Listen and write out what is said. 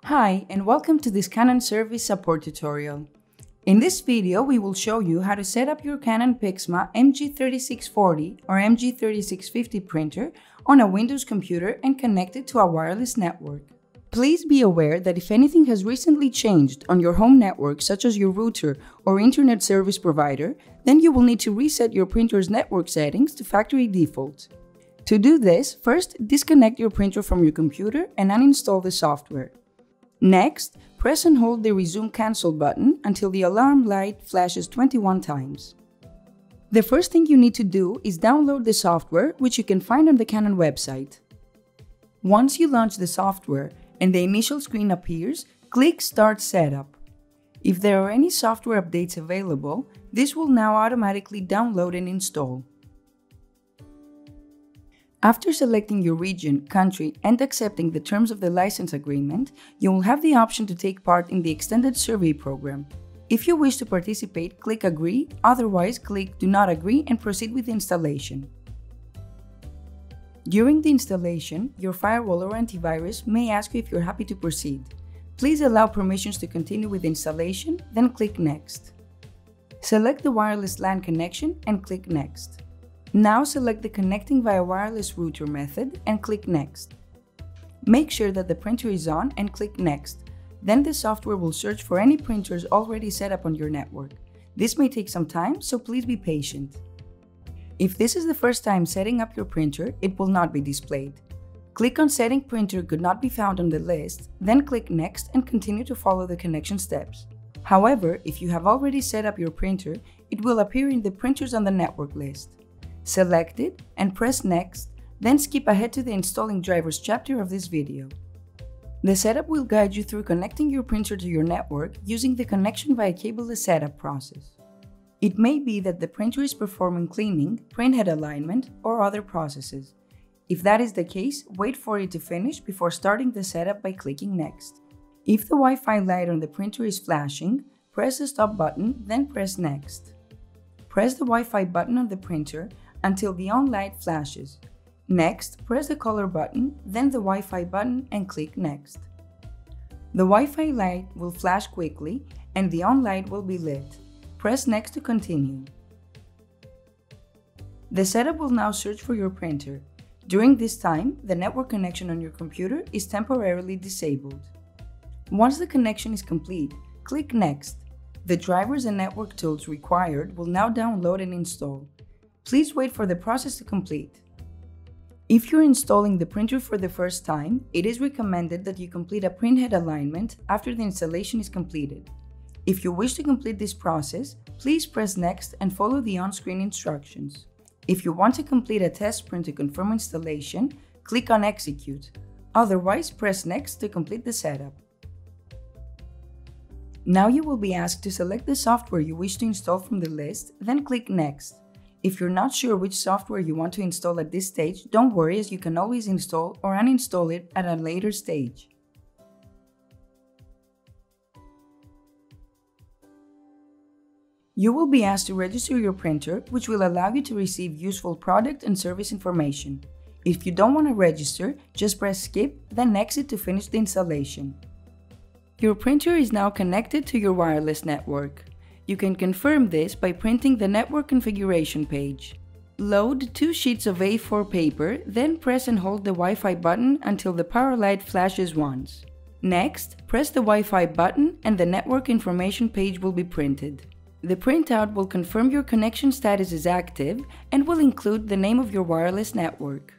Hi, and welcome to this Canon service support tutorial. In this video, we will show you how to set up your Canon PIXMA MG3640 or MG3650 printer on a Windows computer and connect it to a wireless network. Please be aware that if anything has recently changed on your home network, such as your router or internet service provider, then you will need to reset your printer's network settings to factory default. To do this, first disconnect your printer from your computer and uninstall the software. Next, press and hold the Resume Cancel button until the alarm light flashes 21 times. The first thing you need to do is download the software, which you can find on the Canon website. Once you launch the software and the initial screen appears, click Start Setup. If there are any software updates available, this will now automatically download and install. After selecting your region, country, and accepting the terms of the license agreement, you will have the option to take part in the extended survey program. If you wish to participate, click Agree, otherwise click Do Not Agree and proceed with the installation. During the installation, your firewall or antivirus may ask you if you're happy to proceed. Please allow permissions to continue with the installation, then click Next. Select the wireless LAN connection and click Next. Now select the Connecting via Wireless Router method and click Next. Make sure that the printer is on and click Next. Then the software will search for any printers already set up on your network. This may take some time, so please be patient. If this is the first time setting up your printer, it will not be displayed. Click on Setting Printer Could Not Be Found on the list, then click Next and continue to follow the connection steps. However, if you have already set up your printer, it will appear in the Printers on the Network list. Select it and press Next, then skip ahead to the Installing Drivers chapter of this video. The setup will guide you through connecting your printer to your network using the connection via Cableless Setup process. It may be that the printer is performing cleaning, printhead alignment, or other processes. If that is the case, wait for it to finish before starting the setup by clicking Next. If the Wi-Fi light on the printer is flashing, press the Stop button, then press Next. Press the Wi-Fi button on the printer until the on light flashes. Next, press the color button, then the Wi-Fi button and click Next. The Wi-Fi light will flash quickly and the on light will be lit. Press Next to continue. The setup will now search for your printer. During this time, the network connection on your computer is temporarily disabled. Once the connection is complete, click Next. The drivers and network tools required will now download and install. Please wait for the process to complete. If you're installing the printer for the first time, it is recommended that you complete a printhead alignment after the installation is completed. If you wish to complete this process, please press Next and follow the on-screen instructions. If you want to complete a test print to confirm installation, click on Execute. Otherwise, press Next to complete the setup. Now you will be asked to select the software you wish to install from the list, then click Next. If you're not sure which software you want to install at this stage, don't worry, as you can always install or uninstall it at a later stage. You will be asked to register your printer, which will allow you to receive useful product and service information. If you don't want to register, just press Skip, then Exit to finish the installation. Your printer is now connected to your wireless network. You can confirm this by printing the network configuration page. Load 2 sheets of A4 paper, then press and hold the Wi-Fi button until the power light flashes once. Next, press the Wi-Fi button and the network information page will be printed. The printout will confirm your connection status is active and will include the name of your wireless network.